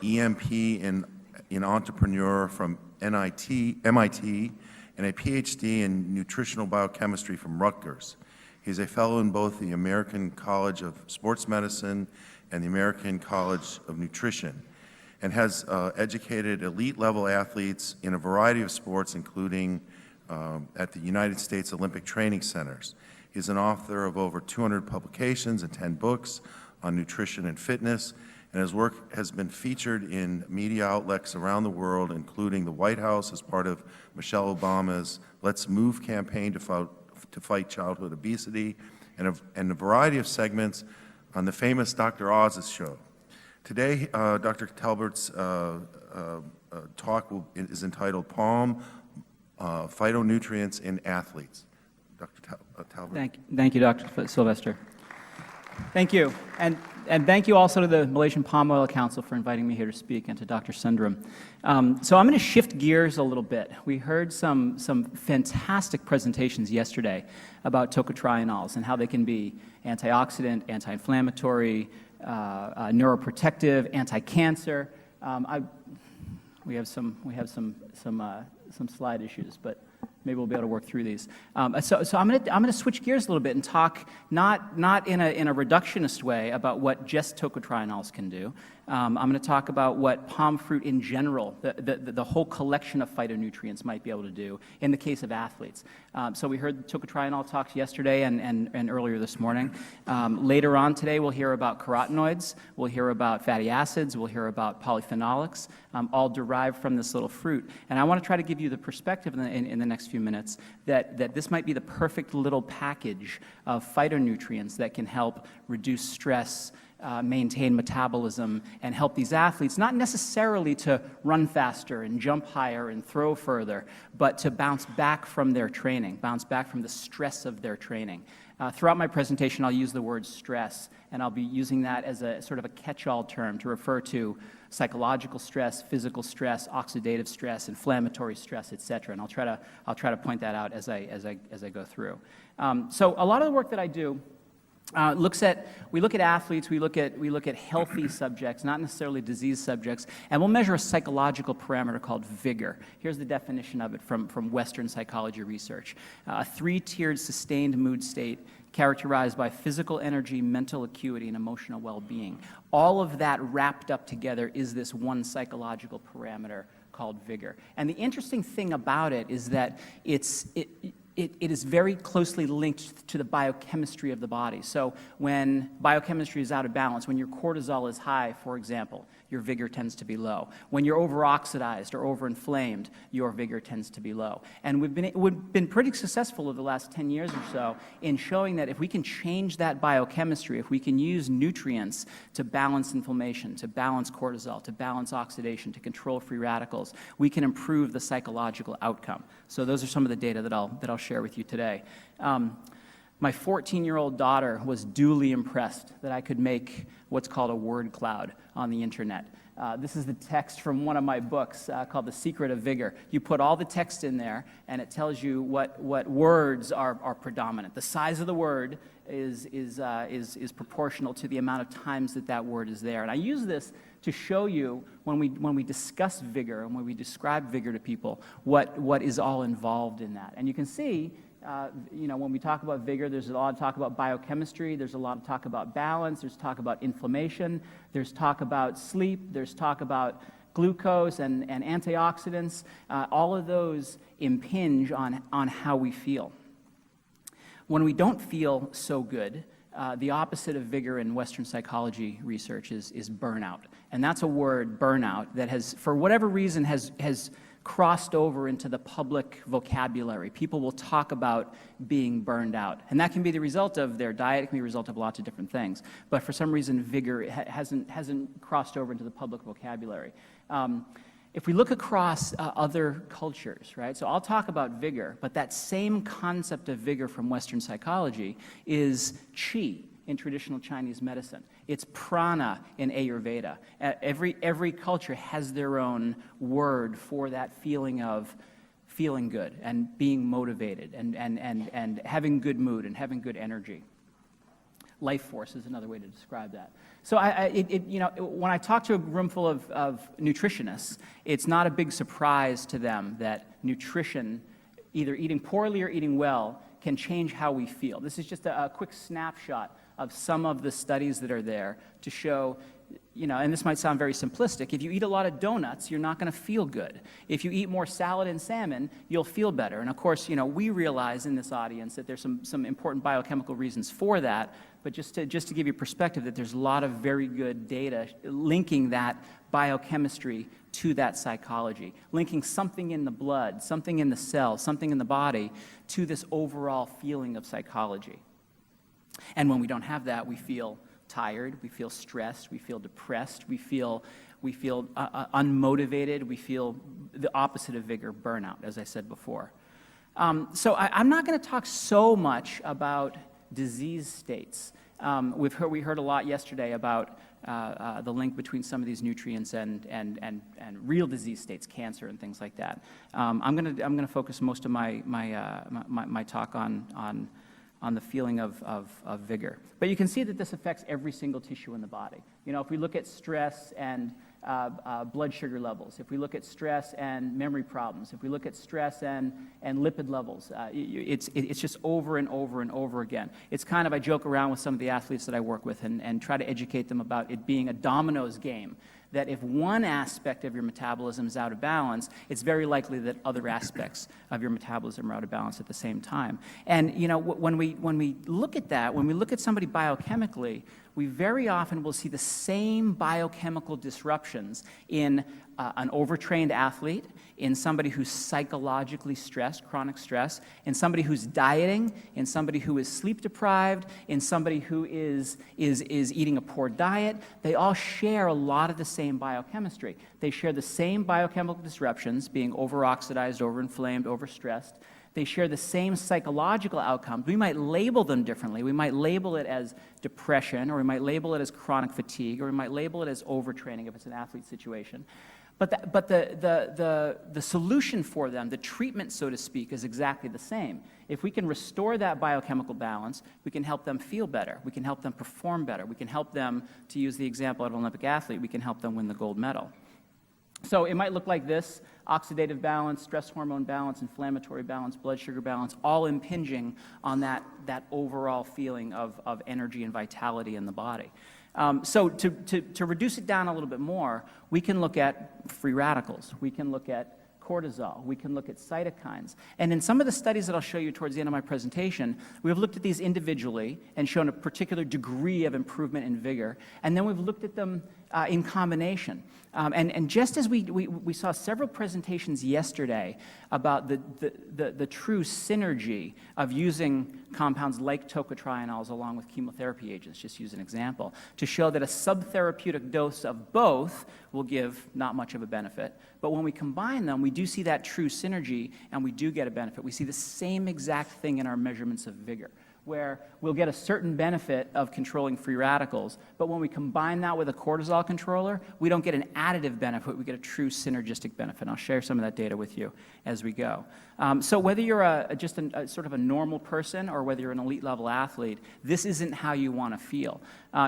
EMP in entrepreneur from MIT, and a PhD in nutritional biochemistry from Rutgers. He's a fellow in both the American College of Sports Medicine and the American College of Nutrition, and has educated elite-level athletes in a variety of sports, including at the United States Olympic Training Centers. He's an author of over 200 publications and 10 books on nutrition and fitness, and his work has been featured in media outlets around the world, including the White House as part of Michelle Obama's Let's Move campaign to fight childhood obesity, and a variety of segments on the famous Dr. Oz's show. Today, Dr. Talbott's talk is entitled Palm Phytonutrients in Athletes. Dr. Talbott. Thank you, Dr. Sylvester. Thank you. And thank you also to the Malaysian Palm Oil Council for inviting me here to speak, and to Dr. Sundram. So I'm going to shift gears a little bit. We heard some fantastic presentations yesterday about tocotrienols and how they can be antioxidant, anti-inflammatory, neuroprotective, anti-cancer. We have some slide issues, but maybe we'll be able to work through these. So I'm gonna switch gears a little bit and talk not in a reductionist way about what just tocotrienols can do. I'm going to talk about what palm fruit in general, the whole collection of phytonutrients might be able to do in the case of athletes. So we heard tocotrienol talks yesterday and earlier this morning. Later on today, we'll hear about carotenoids, we'll hear about fatty acids, we'll hear about polyphenolics, all derived from this little fruit. And I want to try to give you the perspective in the next few minutes that this might be the perfect little package of phytonutrients that can help reduce stress, maintain metabolism, and help these athletes not necessarily to run faster and jump higher and throw further, but to bounce back from their training, bounce back from the stress of their training. Throughout my presentation, I'll use the word stress, and I'll be using that as a sort of a catch-all term to refer to psychological stress, physical stress, oxidative stress, inflammatory stress, etc. And I'll try to point that out as I go through. So a lot of the work that I do we look at athletes, we look at healthy subjects, not necessarily disease subjects, and we'll measure a psychological parameter called Vigor. Here's the definition of it from Western psychology research. A three-tiered sustained mood state characterized by physical energy, mental acuity, and emotional well-being. All of that wrapped up together is this one psychological parameter called Vigor. And the interesting thing about it is that it is very closely linked to the biochemistry of the body. So when biochemistry is out of balance, when your cortisol is high, for example, your vigor tends to be low. When you're over-oxidized or over-inflamed, your vigor tends to be low. And we've been pretty successful over the last 10 years or so in showing that if we can change that biochemistry, if we can use nutrients to balance inflammation, to balance cortisol, to balance oxidation, to control free radicals, we can improve the psychological outcome. So those are some of the data that I'll share with you today. My 14-year-old daughter was duly impressed that I could make what's called a word cloud on the internet. This is the text from one of my books called The Secret of Vigor. You put all the text in there, and it tells you what words are predominant. The size of the word is proportional to the amount of times that word is there. And I use this to show you when we discuss vigor and when we describe vigor to people what is all involved in that. And you can see, when we talk about vigor, there's a lot of talk about biochemistry, there's a lot of talk about balance, there's talk about inflammation, there's talk about sleep, there's talk about glucose and antioxidants. All of those impinge on how we feel. When we don't feel so good, the opposite of vigor in Western psychology research is burnout. And that's a word, burnout, that has, for whatever reason, has crossed over into the public vocabulary. People will talk about being burned out. And that can be the result of their diet, it can be the result of lots of different things. But for some reason, vigor hasn't crossed over into the public vocabulary. If we look across other cultures, right? So I'll talk about vigor, but that same concept of vigor from Western psychology is qi in traditional Chinese medicine. It's prana in Ayurveda. Every culture has their own word for that feeling of feeling good and being motivated and having good mood and having good energy. life force is another way to describe that. So when I talk to a room full of nutritionists, it's not a big surprise to them that nutrition, either eating poorly or eating well, can change how we feel. This is just a quick snapshot of some of the studies that are there to show, and this might sound very simplistic, if you eat a lot of donuts, you're not going to feel good. If you eat more salad and salmon, you'll feel better. And of course, we realize in this audience that there's some important biochemical reasons for that, but just to give you perspective that there's a lot of very good data linking that biochemistry to that psychology, linking something in the blood, something in the cell, something in the body to this overall feeling of psychology. And when we don't have that, we feel tired, we feel stressed, we feel depressed, we feel unmotivated, we feel the opposite of vigor, burnout, as I said before. So I'm not going to talk so much about disease states. We heard a lot yesterday about the link between some of these nutrients and real disease states, cancer and things like that. I'm going to focus most of my talk on the feeling of vigor. But you can see that this affects every single tissue in the body. If we look at stress and blood sugar levels, if we look at stress and memory problems, if we look at stress and lipid levels, it's just over and over and over again. It's kind of, I joke around with some of the athletes that I work with and try to educate them about it being a dominoes game, that if one aspect of your metabolism is out of balance, it's very likely that other aspects of your metabolism are out of balance at the same time. And when we look at that, when we look at somebody biochemically, we very often will see the same biochemical disruptions in an overtrained athlete, in somebody who's psychologically stressed, chronic stress, in somebody who's dieting, in somebody who is sleep deprived, in somebody who is eating a poor diet. They all share a lot of the same biochemistry. They share the same biochemical disruptions, being over-oxidized, over-inflamed, overstressed. They share the same psychological outcomes. We might label them differently. We might label it as depression, or we might label it as chronic fatigue, or we might label it as overtraining if it's an athlete situation. But the solution for them, the treatment, so to speak, is exactly the same. If we can restore that biochemical balance, we can help them feel better. We can help them perform better. We can help them, to use the example of an Olympic athlete, we can help them win the gold medal. So it might look like this: oxidative balance, stress hormone balance, inflammatory balance, blood sugar balance, all impinging on that overall feeling of energy and vitality in the body. So to reduce it down a little bit more, we can look at free radicals. We can look at cortisol. We can look at cytokines. And in some of the studies that I'll show you towards the end of my presentation, we've looked at these individually and shown a particular degree of improvement in vigor. And then we've looked at them in combination. And just as we saw several presentations yesterday about the true synergy of using compounds like tocotrienols along with chemotherapy agents, just use an example, to show that a subtherapeutic dose of both will give not much of a benefit. But when we combine them, we do see that true synergy, and we do get a benefit. We see the same exact thing in our measurements of vigor, where we'll get a certain benefit of controlling free radicals, but when we combine that with a cortisol controller, we don't get an additive benefit, we get a true synergistic benefit. And I'll share some of that data with you as we go. So whether you're just a sort of a normal person or whether you're an elite level athlete, this isn't how you want to feel.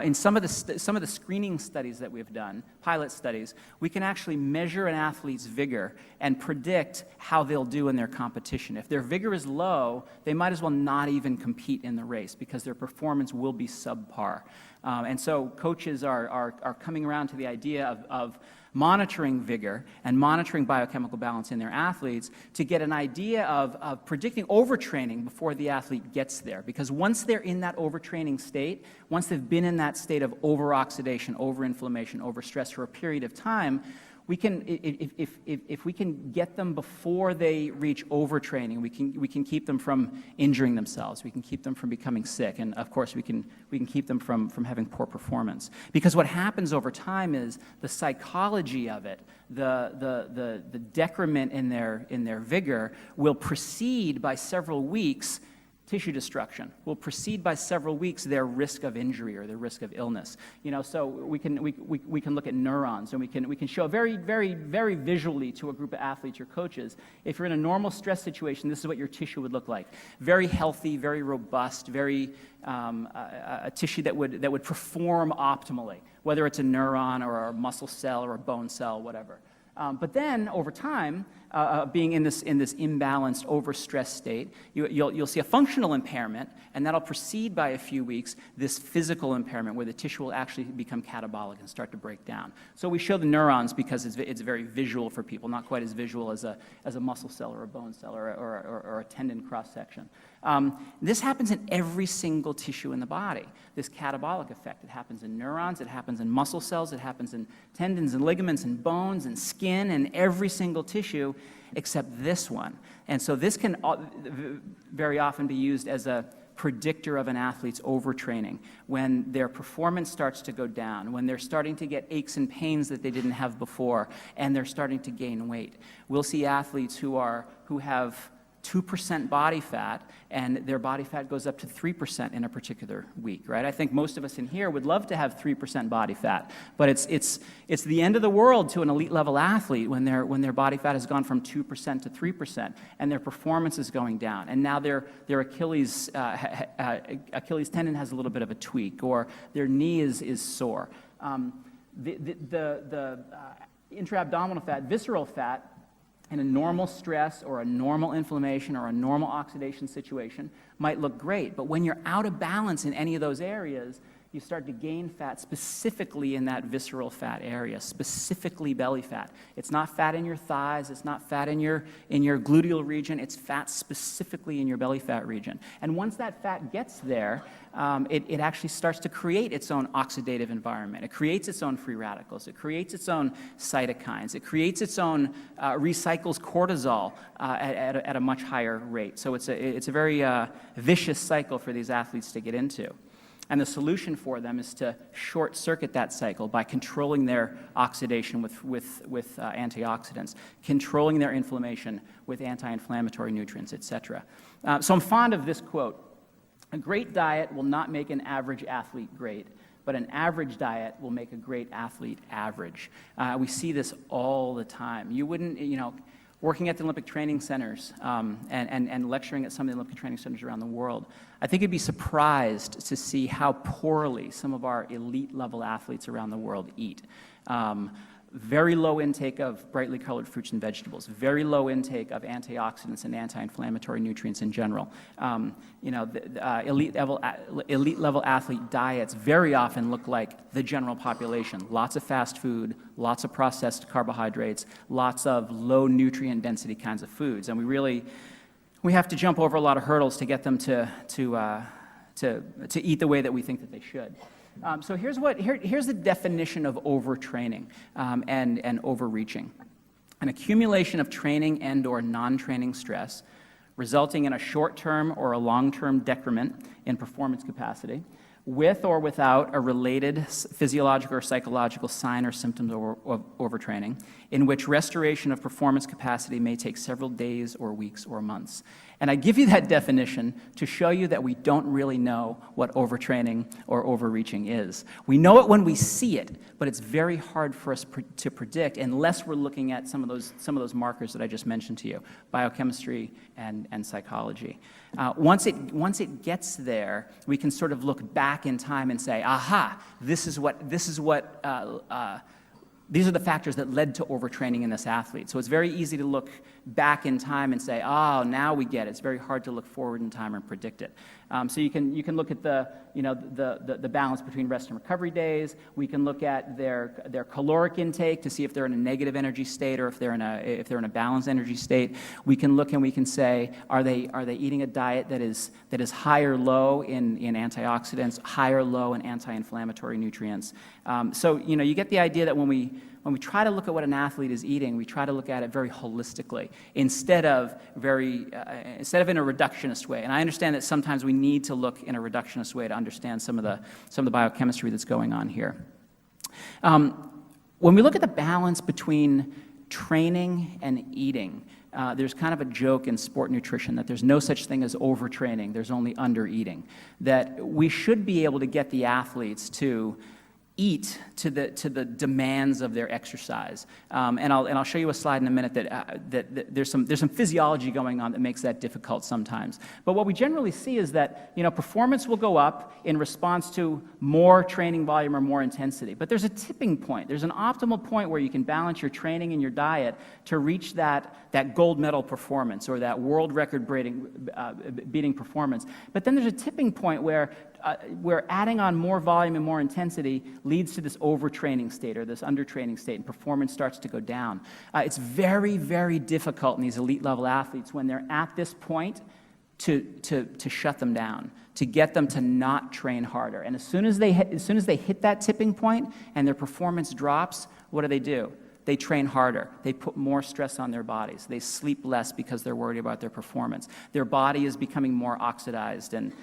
In some of the screening studies that we've done, pilot studies, we can actually measure an athlete's vigor and predict how they'll do in their competition. If their vigor is low, they might as well not even compete in the race because their performance will be subpar. And so coaches are coming around to the idea of monitoring vigor and monitoring biochemical balance in their athletes to get an idea of predicting overtraining before the athlete gets there. Because once they're in that overtraining state, once they've been in that state of over-oxidation, over-inflammation, over-stress for a period of time, we can, if we can get them before they reach overtraining, we can keep them from injuring themselves. We can keep them from becoming sick, and of course we can keep them from having poor performance. Because what happens over time is the psychology of it, the decrement in their vigor will proceed by several weeks tissue destruction will precede by several weeks their risk of injury or their risk of illness. So we can look at neurons, and we can show very, very, very visually to a group of athletes or coaches, if you're in a normal stress situation, this is what your tissue would look like. Very healthy, very robust, very a tissue that would perform optimally, whether it's a neuron or a muscle cell or a bone cell, whatever. But then, over time, being in this imbalanced, overstressed state, you'll see a functional impairment, and that'll precede by a few weeks this physical impairment where the tissue will actually become catabolic and start to break down. So we show the neurons because it's very visual for people, not quite as visual as a muscle cell or a bone cell or a tendon cross-section. This happens in every single tissue in the body, this catabolic effect. It happens in neurons, it happens in muscle cells, it happens in tendons and ligaments and bones and skin and every single tissue except this one. And so this can very often be used as a predictor of an athlete's overtraining, when their performance starts to go down, when they're starting to get aches and pains that they didn't have before, and they're starting to gain weight. We'll see athletes who have 2% body fat, and their body fat goes up to 3% in a particular week, right? I think most of us in here would love to have 3% body fat, but it's the end of the world to an elite level athlete when their body fat has gone from 2% to 3%, and their performance is going down, and now their Achilles tendon has a little bit of a tweak, or their knee is sore. The intra-abdominal fat, visceral fat, in a normal stress or a normal inflammation or a normal oxidation situation might look great, but when you're out of balance in any of those areas, you start to gain fat specifically in that visceral fat area, specifically belly fat. It's not fat in your thighs, it's not fat in your gluteal region, it's fat specifically in your belly fat region. And once that fat gets there, it actually starts to create its own oxidative environment. It creates its own free radicals. It creates its own cytokines. It creates its own, recycles cortisol at a much higher rate. So it's a very vicious cycle for these athletes to get into. And the solution for them is to short-circuit that cycle by controlling their oxidation with antioxidants, controlling their inflammation with anti-inflammatory nutrients, etc. So I'm fond of this quote: "A great diet will not make an average athlete great, but an average diet will make a great athlete average." We see this all the time. You wouldn't, working at the Olympic training centers and lecturing at some of the Olympic training centers around the world, I think you'd be surprised to see how poorly some of our elite level athletes around the world eat. Very low intake of brightly colored fruits and vegetables, very low intake of antioxidants and anti-inflammatory nutrients in general. Elite level athlete diets very often look like the general population. Lots of fast food, lots of processed carbohydrates, lots of low nutrient density kinds of foods. And we have to jump over a lot of hurdles to get them to eat the way that we think that they should. So here's the definition of overtraining and overreaching: an accumulation of training and or non-training stress resulting in a short-term or a long-term decrement in performance capacity, with or without a related physiological or psychological sign or symptoms of overtraining, in which restoration of performance capacity may take several days or weeks or months. And I give you that definition to show you that we don't really know what overtraining or overreaching is. We know it when we see it, but it's very hard for us to predict unless we're looking at some of those markers that I just mentioned to you: biochemistry and psychology. Once it gets there, we can sort of look back in time and say, aha, these are the factors that led to overtraining in this athlete. So it's very easy to look back in time and say, oh, now we get it. It's very hard to look forward in time and predict it. So you can look at the balance between rest and recovery days. We can look at their caloric intake to see if they're in a negative energy state or if they're in a balanced energy state. We can look and we can say, are they eating a diet that is high or low in antioxidants, high or low in anti-inflammatory nutrients. So you get the idea that when we try to look at what an athlete is eating, we try to look at it very holistically instead of in a reductionist way. And I understand that sometimes we need to look in a reductionist way to understand some of the biochemistry that's going on here. When we look at the balance between training and eating, there's kind of a joke in sport nutrition that there's no such thing as overtraining, there's only undereating. That we should be able to get the athletes to eat to the demands of their exercise, and I'll show you a slide in a minute that there's some physiology going on that makes that difficult sometimes. But what we generally see is that performance will go up in response to more training volume or more intensity. But there's a tipping point. There's an optimal point where you can balance your training and your diet to reach that gold medal performance or that world record beating performance. But then there's a tipping point where adding on more volume and more intensity leads to this overtraining state or this undertraining state, and performance starts to go down. It's very, very difficult in these elite level athletes when they're at this point to shut them down, to get them to not train harder. And as soon as they hit that tipping point and their performance drops, what do? They train harder. They put more stress on their bodies. They sleep less because they're worried about their performance. Their body is becoming more oxidized and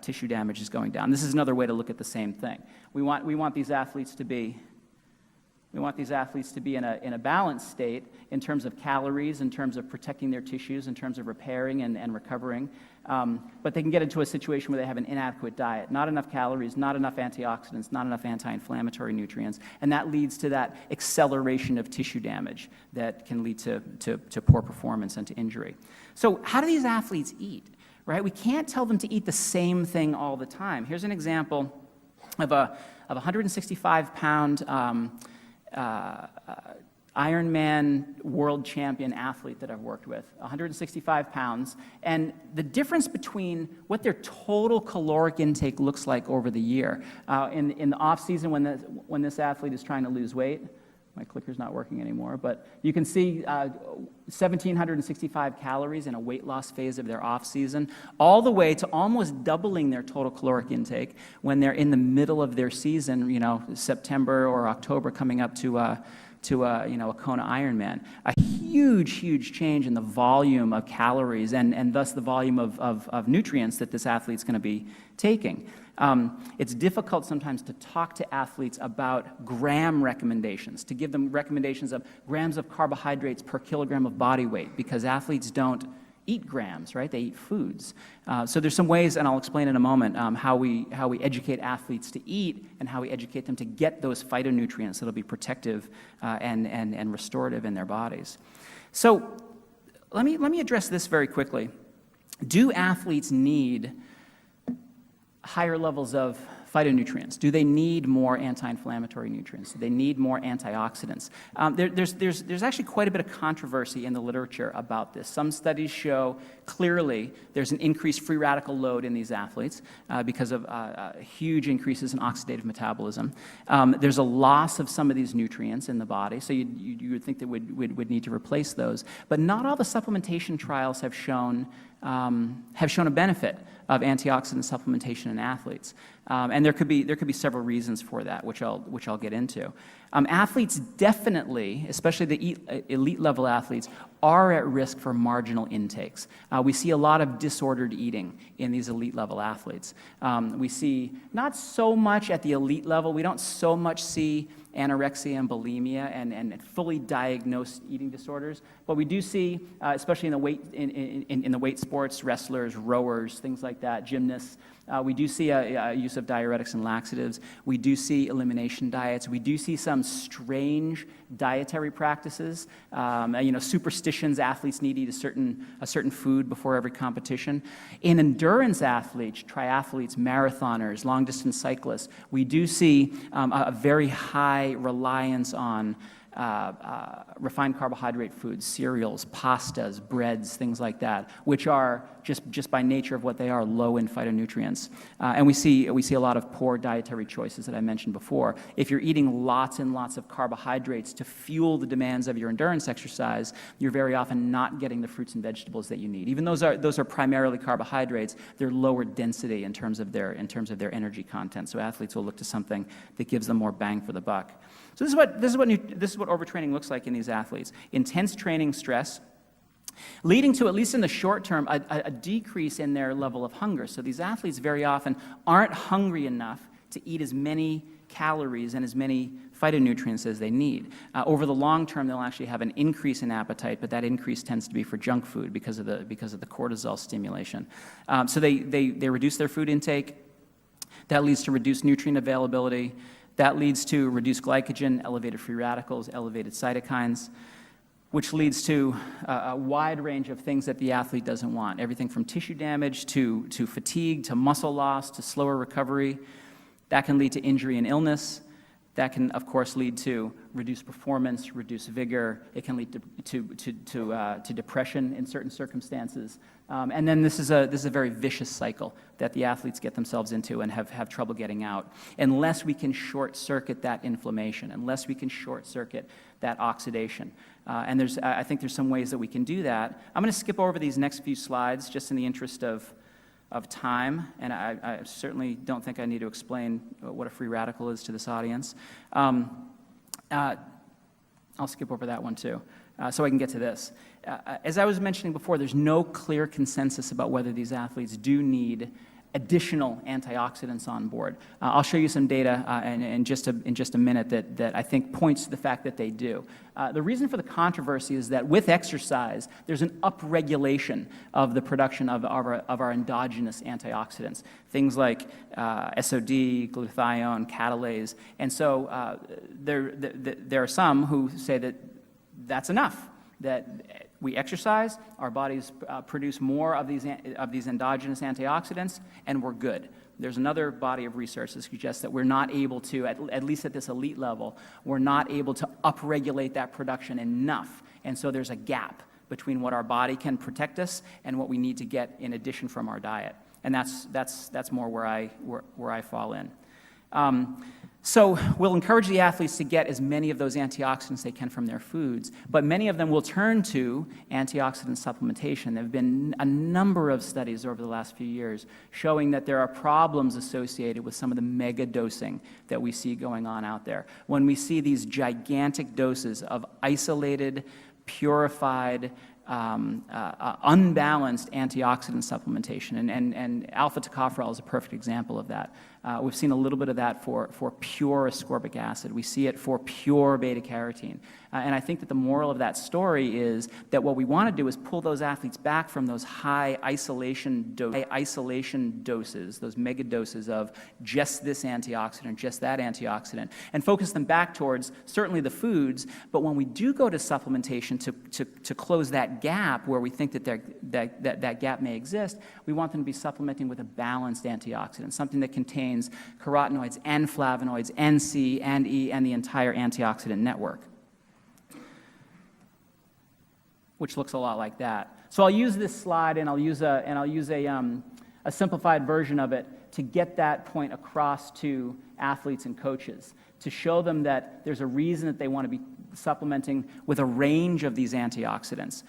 tissue damage is going down. This is another way to look at the same thing. We want these athletes to be in a balanced state in terms of calories, in terms of protecting their tissues, in terms of repairing and recovering. But they can get into a situation where they have an inadequate diet, not enough calories, not enough antioxidants, not enough anti-inflammatory nutrients, and that leads to that acceleration of tissue damage that can lead to poor performance and to injury. So how do these athletes eat, right? We can't tell them to eat the same thing all the time. Here's an example of a 165-pound Ironman world champion athlete that I've worked with, 165 pounds, and the difference between what their total caloric intake looks like over the year. In the off season when this athlete is trying to lose weight, my clicker's not working anymore, but you can see 1,765 calories in a weight loss phase of their off season, all the way to almost doubling their total caloric intake when they're in the middle of their season, September or October, coming up to a Kona Ironman. A huge change in the volume of calories and thus the volume of nutrients that this athlete's going to be taking. It's difficult sometimes to talk to athletes about gram recommendations, to give them recommendations of grams of carbohydrates per kilogram of body weight, because athletes don't eat grams, right? They eat foods. So there's some ways, and I'll explain in a moment, how we educate athletes to eat and how we educate them to get those phytonutrients that'll be protective and restorative in their bodies. So let me address this very quickly. Do athletes need higher levels of phytonutrients? Do they need more anti-inflammatory nutrients? Do they need more antioxidants? There's actually quite a bit of controversy in the literature about this. Some studies show clearly there's an increased free radical load in these athletes because of huge increases in oxidative metabolism. There's a loss of some of these nutrients in the body, so you would think that we'd need to replace those. But not all the supplementation trials have shown a benefit of antioxidant supplementation in athletes, and there could be several reasons for that, which I'll get into. Athletes definitely, especially the elite level athletes, are at risk for marginal intakes. We see a lot of disordered eating in these elite level athletes. We see not so much at the elite level. We don't so much see anorexia and bulimia and fully diagnosed eating disorders, but we do see, especially in the weight sports, wrestlers, rowers, things like that, gymnasts. We do see a use of diuretics and laxatives. We do see elimination diets. We do see some strange dietary practices. Superstitions. Athletes need to eat a certain food before every competition. In endurance athletes, triathletes, marathoners, long-distance cyclists, we do see a very high reliance on refined carbohydrate foods, cereals, pastas, breads, things like that, which are just by nature of what they are, low in phytonutrients. And we see a lot of poor dietary choices that I mentioned before. If you're eating lots and lots of carbohydrates to fuel the demands of your endurance exercise, you're very often not getting the fruits and vegetables that you need. Even those are primarily carbohydrates, they're lower density in terms of their energy content. So athletes will look to something that gives them more bang for the buck. So this is what overtraining looks like in these athletes. Intense training stress, leading to, at least in the short term, a decrease in their level of hunger. So these athletes very often aren't hungry enough to eat as many calories and as many phytonutrients as they need. Over the long term, they'll actually have an increase in appetite, but that increase tends to be for junk food because of the cortisol stimulation. So they reduce their food intake. That leads to reduced nutrient availability. That leads to reduced glycogen, elevated free radicals, elevated cytokines, which leads to a wide range of things that the athlete doesn't want. Everything from tissue damage to fatigue, to muscle loss, to slower recovery. That can lead to injury and illness. That can, of course, lead to reduced performance, reduced vigor. It can lead to depression in certain circumstances. And then this is a very vicious cycle that the athletes get themselves into and have trouble getting out, unless we can short-circuit that inflammation, unless we can short-circuit that oxidation. And I think there's some ways that we can do that. I'm going to skip over these next few slides just in the interest of time, and I certainly don't think I need to explain what a free radical is to this audience. I'll skip over that one too, so I can get to this. As I was mentioning before, there's no clear consensus about whether these athletes do need additional antioxidants on board. I'll show you some data in just a minute that I think points to the fact that they do. The reason for the controversy is that with exercise, there's an upregulation of the production of our endogenous antioxidants, things like SOD, glutathione, catalase. And so there are some who say that that's enough, that we exercise, our bodies produce more of these endogenous antioxidants, and we're good. There's another body of research that suggests that we're not able to, at least at this elite level, we're not able to upregulate that production enough. And so there's a gap between what our body can protect us and what we need to get in addition from our diet. And that's more where I fall in. So we'll encourage the athletes to get as many of those antioxidants they can from their foods, but many of them will turn to antioxidant supplementation. There have been a number of studies over the last few years showing that there are problems associated with some of the mega dosing that we see going on out there. When we see these gigantic doses of isolated, purified, unbalanced antioxidant supplementation, and alpha tocopherol is a perfect example of that. We've seen a little bit of that for pure ascorbic acid. We see it for pure beta-carotene. And I think that the moral of that story is that what we want to do is pull those athletes back from those high isolation doses, those mega doses of just this antioxidant, just that antioxidant, and focus them back towards certainly the foods. But when we do go to supplementation to close that gap where we think that gap may exist, we want them to be supplementing with a balanced antioxidant, something that contains carotenoids and flavonoids and C and E and the entire antioxidant network, which looks a lot like that. So I'll use this slide and I'll use a simplified version of it to get that point across to athletes and coaches, to show them that there's a reason that they want to be supplementing with a range of these antioxidants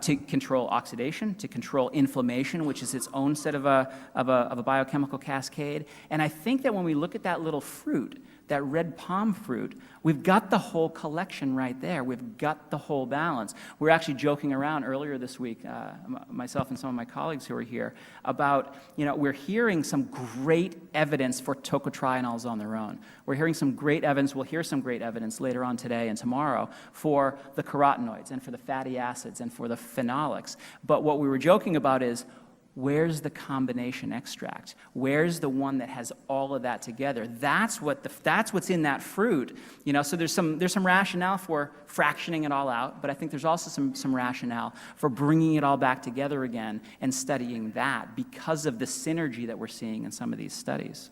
to control oxidation, to control inflammation, which is its own set of a biochemical cascade. And I think that when we look at that little fruit, that red palm fruit, we've got the whole collection right there. We've got the whole balance. We're actually joking around earlier this week, myself and some of my colleagues who are here, about, we're hearing some great evidence for tocotrienols on their own. We're hearing some great evidence, we'll hear some great evidence later on today and tomorrow for the carotenoids and for the fatty acids and for the phenolics. But what we were joking about is, where's the combination extract? Where's the one that has all of that together? That's what's in that fruit. So there's some rationale for fractioning it all out, but I think there's also some rationale for bringing it all back together again and studying that because of the synergy that we're seeing in some of these studies.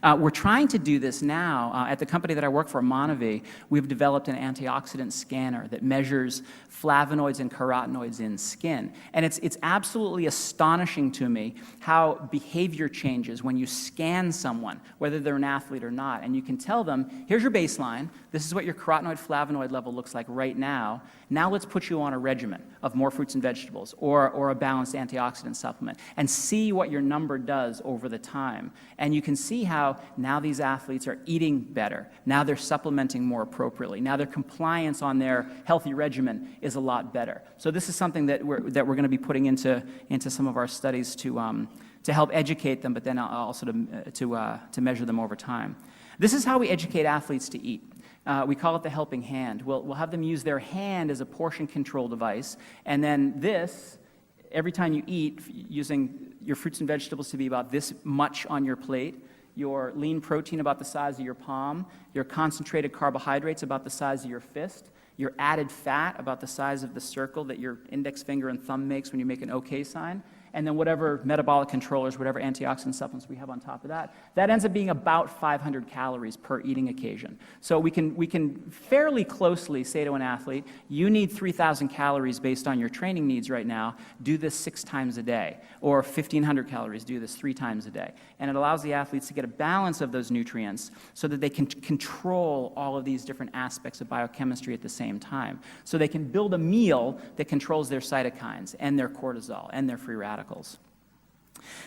We're trying to do this now. At the company that I work for, MonaVie, we've developed an antioxidant scanner that measures flavonoids and carotenoids in skin. And it's absolutely astonishing to me how behavior changes when you scan someone, whether they're an athlete or not. And you can tell them, here's your baseline. This is what your carotenoid flavonoid level looks like right now. Now let's put you on a regimen of more fruits and vegetables or a balanced antioxidant supplement and see what your number does over the time. And you can see how now these athletes are eating better. Now they're supplementing more appropriately. Now their compliance on their healthy regimen is a lot better. So this is something that we're going to be putting into some of our studies to help educate them, but then also to measure them over time. This is how we educate athletes to eat. We call it the helping hand. We'll have them use their hand as a portion control device, and then this, every time you eat, using your fruits and vegetables to be about this much on your plate, your lean protein about the size of your palm, your concentrated carbohydrates about the size of your fist, your added fat about the size of the circle that your index finger and thumb makes when you make an OK sign, and then whatever metabolic controllers, whatever antioxidant supplements we have on top of that, that ends up being about 500 calories per eating occasion. So we can fairly closely say to an athlete, you need 3,000 calories based on your training needs right now, do this 6 times a day, or 1,500 calories, do this 3 times a day. And it allows the athletes to get a balance of those nutrients so that they can control all of these different aspects of biochemistry at the same time. So they can build a meal that controls their cytokines and their cortisol and their free radicals.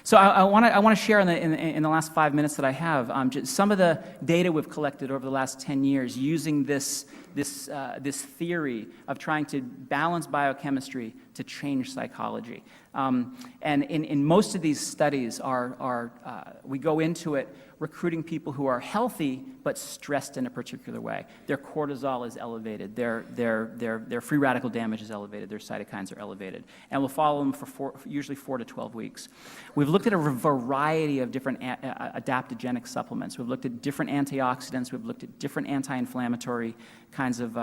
So I want to share in the last 5 minutes that I have just some of the data we've collected over the last 10 years using this theory of trying to balance biochemistry to change psychology. And in most of these studies, we go into it recruiting people who are healthy but stressed in a particular way. Their cortisol is elevated, their free radical damage is elevated, their cytokines are elevated. And we'll follow them for usually 4 to 12 weeks. We've looked at a variety of different adaptogenic supplements. We've looked at different antioxidants, we've looked at different anti-inflammatory kinds of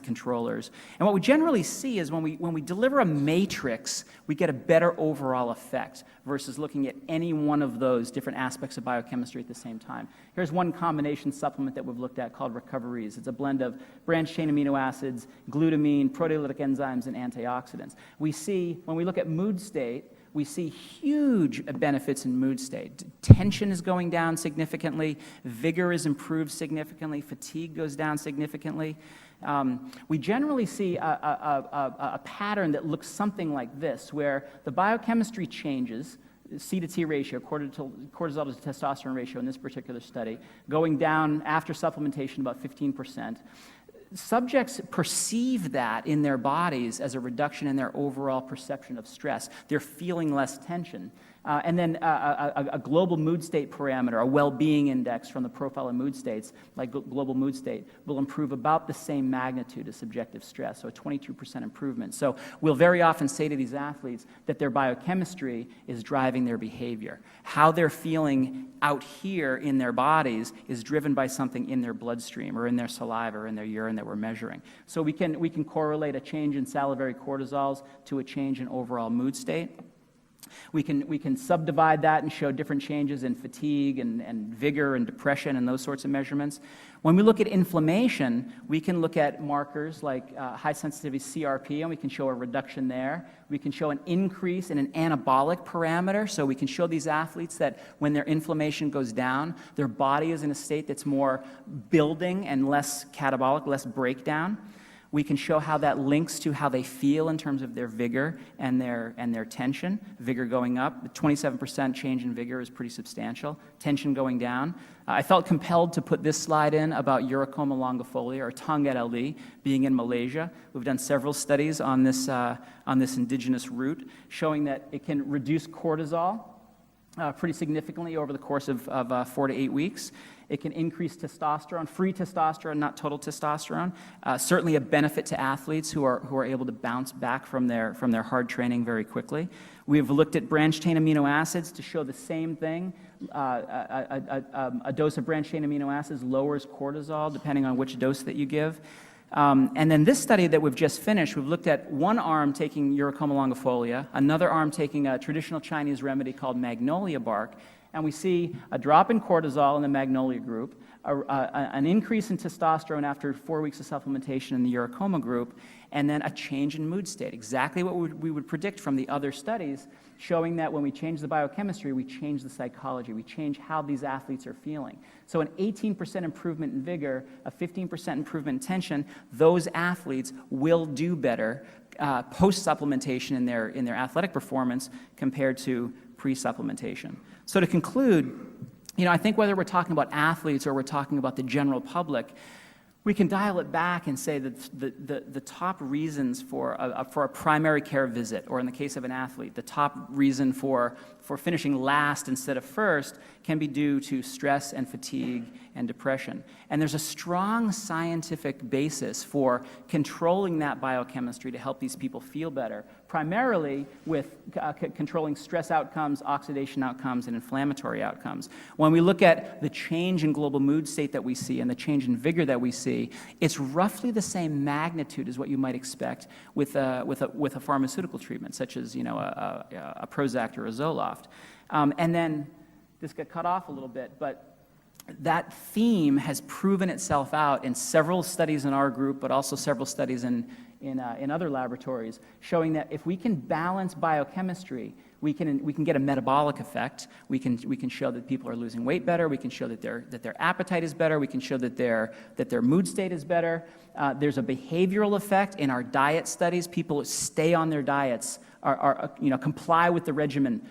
controllers. And what we generally see is when we deliver a matrix, we get a better overall effect versus looking at any one of those different aspects of biochemistry at the same time. Here's one combination supplement that we've looked at called Recoveries. It's a blend of branched-chain amino acids, glutamine, proteolytic enzymes, and antioxidants. We see, when we look at mood state, we see huge benefits in mood state. Tension is going down significantly, vigor is improved significantly, fatigue goes down significantly. We generally see a pattern that looks something like this, where the biochemistry changes, C to T ratio, cortisol to testosterone ratio in this particular study, going down after supplementation about 15%. Subjects perceive that in their bodies as a reduction in their overall perception of stress. They're feeling less tension. And then a global mood state parameter, a well-being index from the profile of mood states, like global mood state, will improve about the same magnitude as subjective stress, so a 22% improvement. So we'll very often say to these athletes that their biochemistry is driving their behavior. How they're feeling out here in their bodies is driven by something in their bloodstream or in their saliva or in their urine that we're measuring. So we can correlate a change in salivary cortisols to a change in overall mood state. We can subdivide that and show different changes in fatigue and vigor and depression and those sorts of measurements. When we look at inflammation, we can look at markers like high sensitivity CRP, and we can show a reduction there. We can show an increase in an anabolic parameter, so we can show these athletes that when their inflammation goes down, their body is in a state that's more building and less catabolic, less breakdown. We can show how that links to how they feel in terms of their vigor and their tension. Vigor going up, the 27% change in vigor is pretty substantial. Tension going down. I felt compelled to put this slide in about uricoma longifolia, or tongue at LD, being in Malaysia. We've done several studies on this indigenous root, showing that it can reduce cortisol pretty significantly over the course of 4 to 8 weeks. It can increase testosterone, free testosterone, not total testosterone. Certainly a benefit to athletes who are able to bounce back from their hard training very quickly. We've looked at branched-chain amino acids to show the same thing. A dose of branched-chain amino acids lowers cortisol depending on which dose that you give. And then this study that we've just finished, we've looked at one arm taking uricoma longifolia, another arm taking a traditional Chinese remedy called magnolia bark, and we see a drop in cortisol in the magnolia group, an increase in testosterone after 4 weeks of supplementation in the uricoma group, and then a change in mood state, exactly what we would predict from the other studies, showing that when we change the biochemistry, we change the psychology, we change how these athletes are feeling. So an 18% improvement in vigor, a 15% improvement in tension, those athletes will do better post-supplementation in their athletic performance compared to pre-supplementation. So to conclude, I think whether we're talking about athletes or we're talking about the general public, We can dial it back and say that the top reasons for a primary care visit, or in the case of an athlete, the top reason for finishing last instead of first can be due to stress and fatigue and depression. And there's a strong scientific basis for controlling that biochemistry to help these people feel better, primarily with controlling stress outcomes, oxidation outcomes, and inflammatory outcomes. When we look at the change in global mood state that we see and the change in vigor that we see, it's roughly the same magnitude as what you might expect with a pharmaceutical treatment, such as a Prozac or a Zoloft. And then this got cut off a little bit, but that theme has proven itself out in several studies in our group, but also several studies in other laboratories, showing that if we can balance biochemistry, we can get a metabolic effect. We can show that people are losing weight better. We can show that their appetite is better. We can show that their mood state is better. There's a behavioral effect in our diet studies. People stay on their diets, comply with the regimen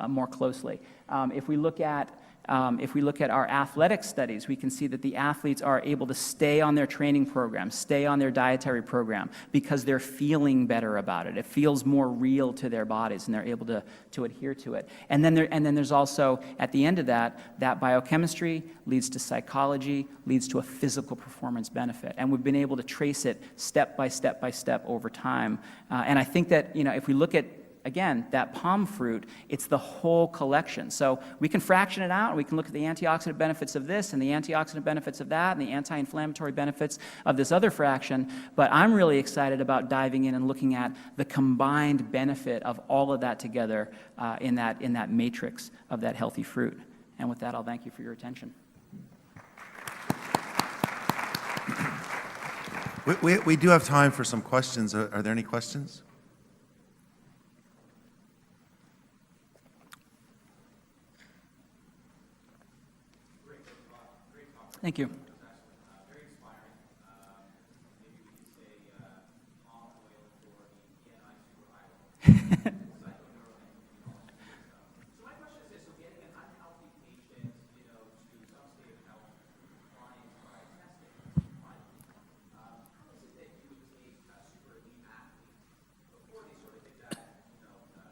more closely. If we look at our athletic studies, we can see that the athletes are able to stay on their training program, stay on their dietary program, because they're feeling better about it. It feels more real to their bodies, and they're able to adhere to it. And then there's also, at the end of that biochemistry leads to psychology, leads to a physical performance benefit. And we've been able to trace it step by step by step over time. And I think that, if we look at, again, that palm fruit, it's the whole collection. So we can fraction it out, and we can look at the antioxidant benefits of this and the antioxidant benefits of that and the anti-inflammatory benefits of this other fraction. But I'm really excited about diving in and looking at the combined benefit of all of that together in that matrix of that healthy fruit. And with that, I'll thank you for your attention. We do have time for some questions. Are there any questions? Thank you. Very inspiring. Maybe we could say palm oil for the ENI super high level. So my question is this: so getting an unhealthy patient, to some state of health compliance by testing, how is it that you would take a super elite athlete before they sort of hit that,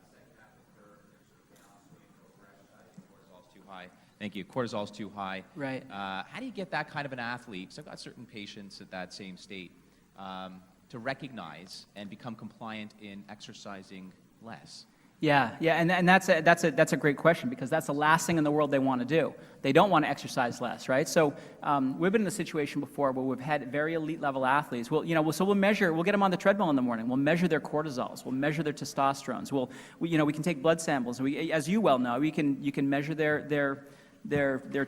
second half of the curve, and they're sort of downswing, over-exercising, cortisol's too high? Thank you. Cortisol's too high. Right. How do you get that kind of an athlete? So I've got certain patients at that same state to recognize and become compliant in exercising less. Yeah, and that's a great question, because that's the last thing in the world they want to do. They don't want to exercise less, right? So we've been in a situation before where we've had very elite level athletes. We'll get them on the treadmill in the morning. We'll measure their cortisols. We'll measure their testosterones. We can take blood samples. As you well know, you can measure their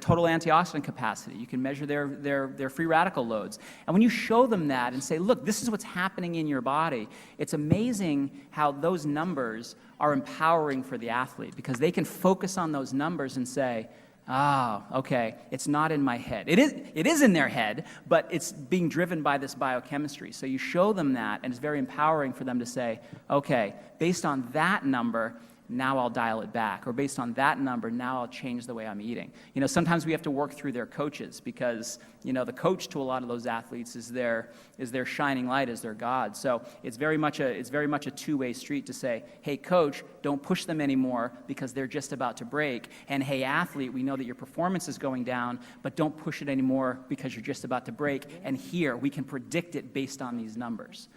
total antioxidant capacity. You can measure their free radical loads. And when you show them that and say, look, this is what's happening in your body, it's amazing how those numbers are empowering for the athlete, because they can focus on those numbers and say, okay, it's not in my head. It is in their head, but it's being driven by this biochemistry. So you show them that, and it's very empowering for them to say, okay, based on that number, now I'll dial it back, or based on that number, now I'll change the way I'm eating. Sometimes we have to work through their coaches, because, the coach to a lot of those athletes is their shining light, is their God. So it's very much a two-way street to say, hey, coach, don't push them anymore because they're just about to break. And hey, athlete, we know that your performance is going down, but don't push it anymore because you're just about to break. And here, we can predict it based on these numbers.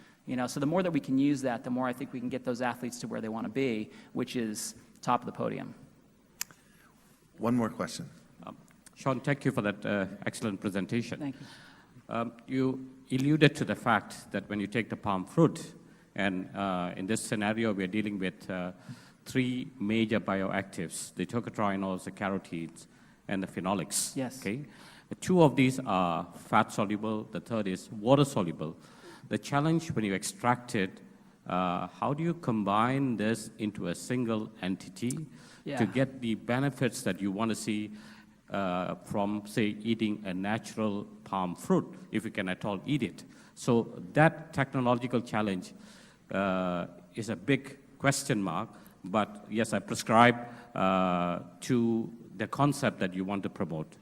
So the more that we can use that, the more I think we can get those athletes to where they want to be, which is top of the podium. One more question. Shawn, thank you for that excellent presentation. Thank You you. alluded to the fact that when you take the palm fruit, and in this scenario, we're dealing with three major bioactives: the tocotrienols, the carotenes, and the phenolics. Yes. Okay? Two of these are fat-soluble. The third is water-soluble. The challenge when you extract it, how do you combine this into a single entity to get the benefits that you want to see from, say, eating a natural palm fruit, if you can at all eat it? So that technological challenge is a big question mark, but yes, I prescribe to the concept that you want to promote.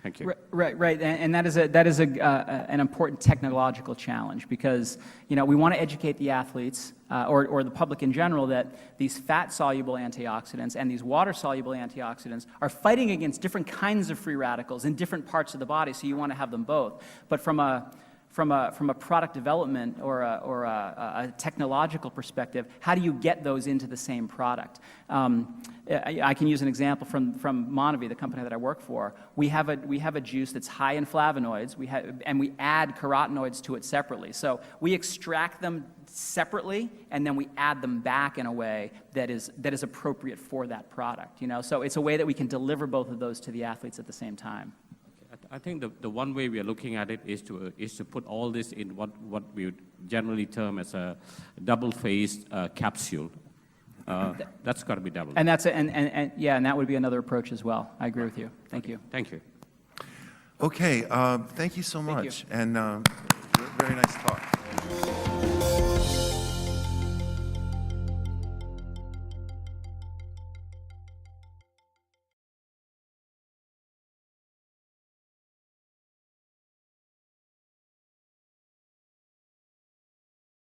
Thank you. Right, and that is an important technological challenge because we want to educate the athletes or the public in general that these fat-soluble antioxidants and these water-soluble antioxidants are fighting against different kinds of free radicals in different parts of the body. So you want to have them both, but from a product development or a technological perspective, how do you get those into the same product? I can use an example from MonaVie, the company that I work for. We have a juice that's high in flavonoids, and we add carotenoids to it separately. So we extract them separately, and then we add them back in a way that is appropriate for that product. So it's a way that we can deliver both of those to the athletes at the same time. I think the one way we are looking at it is to put all this in what we would generally term as a double-phased capsule. That's got to be double. And and that would be another approach as well. I agree with you. Thank you. Thank you. Okay, thank you so much. you. And very nice talk.